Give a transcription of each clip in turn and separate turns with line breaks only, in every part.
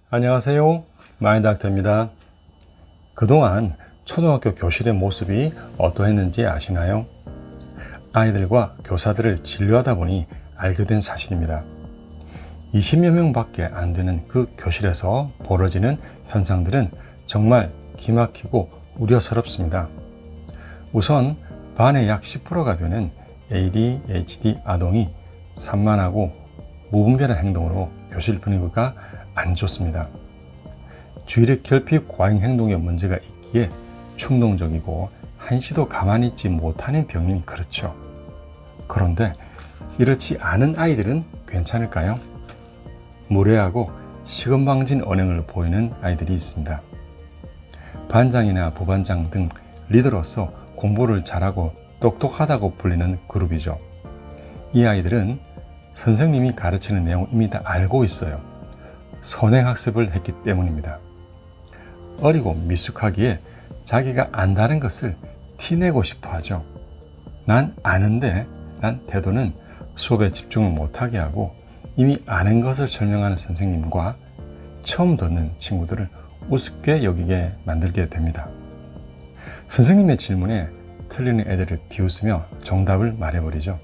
안녕하세요. 마인드닥터입니다. 그동안 초등학교 교실의 모습이 어떠했는지 아시나요? 아이들과 교사들을 진료하다 보니 알게 된 사실입니다. 20여 명밖에 안 되는 그 교실에서 벌어지는 현상들은 정말 기막히고 우려스럽습니다. 우선 반의 약 10%가 되는 ADHD 아동이 산만하고 무분별한 행동으로 교실 분위기가 안 좋습니다. 주의력 결핍 과잉 행동에 문제가 있기에 충동적이고 한시도 가만히 있지 못하는 병이 그렇죠. 그런데 이렇지 않은 아이들은 괜찮을까요? 무례하고 시건방진 언행을 보이는 아이들이 있습니다. 반장이나 부반장 등 리더로서 공부를 잘하고 똑똑하다고 불리는 그룹이죠. 이 아이들은 선생님이 가르치는 내용을 이미 다 알고 있어요. 선행학습을 했기 때문입니다. 어리고 미숙하기에 자기가 안다는 것을 티내고 싶어 하죠. 난 아는데 란 태도는 수업에 집중을 못하게 하고 이미 아는 것을 설명하는 선생님과 처음 듣는 친구들을 우습게 여기게 만들게 됩니다. 선생님의 질문에 틀리는 애들을 비웃으며 정답을 말해버리죠.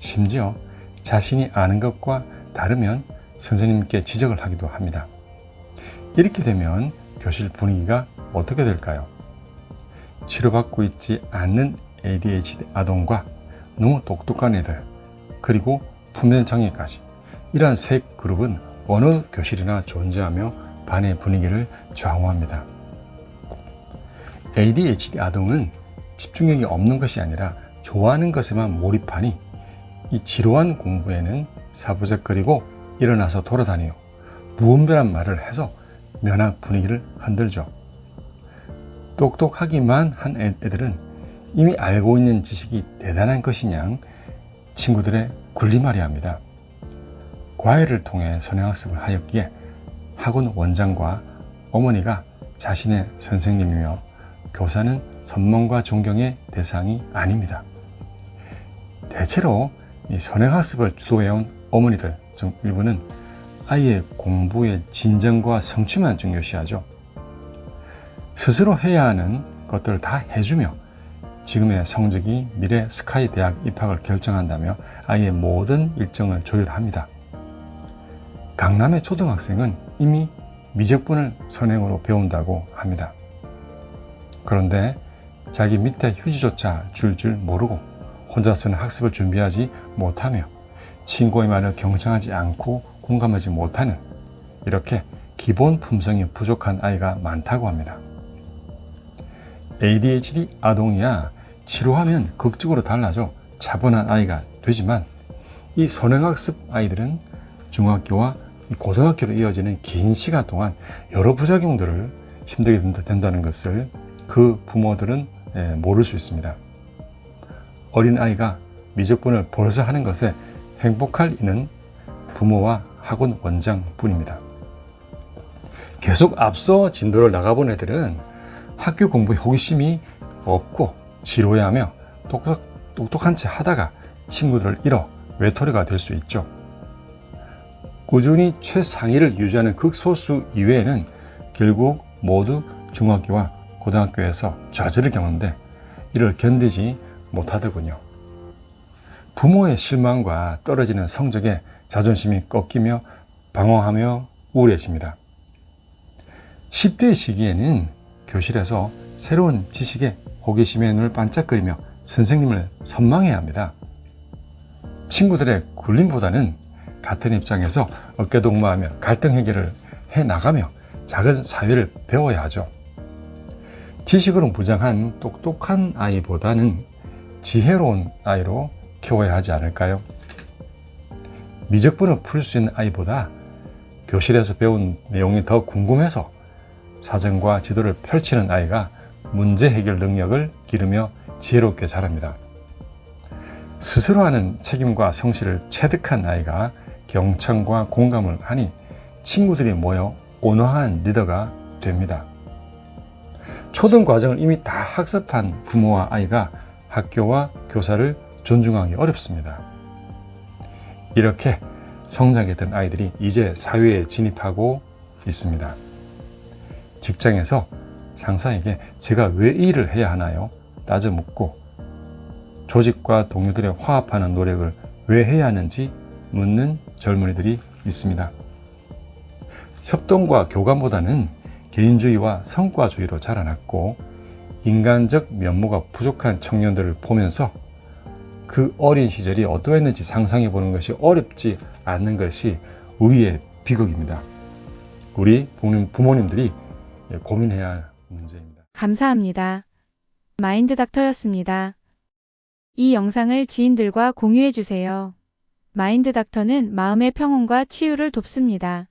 심지어 자신이 아는 것과 다르면 선생님께 지적을 하기도 합니다. 이렇게 되면 교실 분위기가 어떻게 될까요? 치료받고 있지 않는 ADHD 아동과 너무 똑똑한 애들, 그리고 품면장애까지 이러한 세 그룹은 어느 교실이나 존재하며 반의 분위기를 좌우합니다. ADHD 아동은 집중력이 없는 것이 아니라 좋아하는 것에만 몰입하니 이 지루한 공부에는 사부적거리고 일어나서 돌아다니요 무분별한 말을 해서 면학 분위기를 흔들죠. 똑똑하기만 한 애들은 이미 알고 있는 지식이 대단한 것이냐 친구들의 군림하려 합니다. 과외를 통해 선행학습을 하였기에 학원 원장과 어머니가 자신의 선생님이며 교사는 선망과 존경의 대상이 아닙니다. 대체로 이 선행학습을 주도해온 어머니들 중 일부는 아이의 공부의 진전과 성취만 중요시하죠. 스스로 해야 하는 것들을 다 해주며 지금의 성적이 미래 스카이 대학 입학을 결정한다며 아이의 모든 일정을 조율합니다. 강남의 초등학생은 이미 미적분을 선행으로 배운다고 합니다. 그런데 자기 밑에 휴지조차 줄 모르고 혼자서는 학습을 준비하지 못하며 친구의 말을 경청하지 않고 공감하지 못하는 이렇게 기본 품성이 부족한 아이가 많다고 합니다. ADHD 아동이야 치료하면 극적으로 달라져 차분한 아이가 되지만 이 선행학습 아이들은 중학교와 고등학교로 이어지는 긴 시간 동안 여러 부작용들을 힘들게 된다는 것을 그 부모들은 모를 수 있습니다. 어린아이가 미적분을 벌써 하는 것에 행복할 이는 부모와 학원 원장 뿐입니다. 계속 앞서 진도를 나가본 애들은 학교 공부에 호기심이 없고 지루해하며 똑똑한 채 하다가 친구들을 잃어 외톨이가 될 수 있죠. 꾸준히 최상위를 유지하는 극소수 이외에는 결국 모두 중학교와 고등학교에서 좌절을 겪는데 이를 견디지 못하더군요. 부모의 실망과 떨어지는 성적에 자존심이 꺾이며 방황하며 우울해집니다. 10대 시기에는 교실에서 새로운 지식에 호기심에 눈을 반짝거리며 선생님을 선망해야 합니다. 친구들의 굴림보다는 같은 입장에서 어깨동무하며 갈등 해결을 해나가며 작은 사회를 배워야 하죠. 지식으로 무장한 똑똑한 아이보다는 지혜로운 아이로 키워야 하지 않을까요? 미적분을 풀 수 있는 아이보다 교실에서 배운 내용이 더 궁금해서 사전과 지도를 펼치는 아이가 문제 해결 능력을 기르며 지혜롭게 자랍니다. 스스로 하는 책임과 성실을 체득한 아이가 경청과 공감을 하니 친구들이 모여 온화한 리더가 됩니다. 초등 과정을 이미 다 학습한 부모와 아이가 학교와 교사를 존중하기 어렵습니다. 이렇게 성장했던 아이들이 이제 사회에 진입하고 있습니다. 직장에서 상사에게 제가 왜 이 일을 해야 하나요? 따져 묻고 조직과 동료들의 화합하는 노력을 왜 해야 하는지 묻는 젊은이들이 있습니다. 협동과 교감보다는 개인주의와 성과주의로 자라났고 인간적 면모가 부족한 청년들을 보면서 그 어린 시절이 어떠했는지 상상해 보는 것이 어렵지 않는 것이 우리의 비극입니다. 우리 부모님들이 고민해야 할 문제입니다.
감사합니다. 마인드닥터였습니다. 이 영상을 지인들과 공유해 주세요. 마인드닥터는 마음의 평온과 치유를 돕습니다.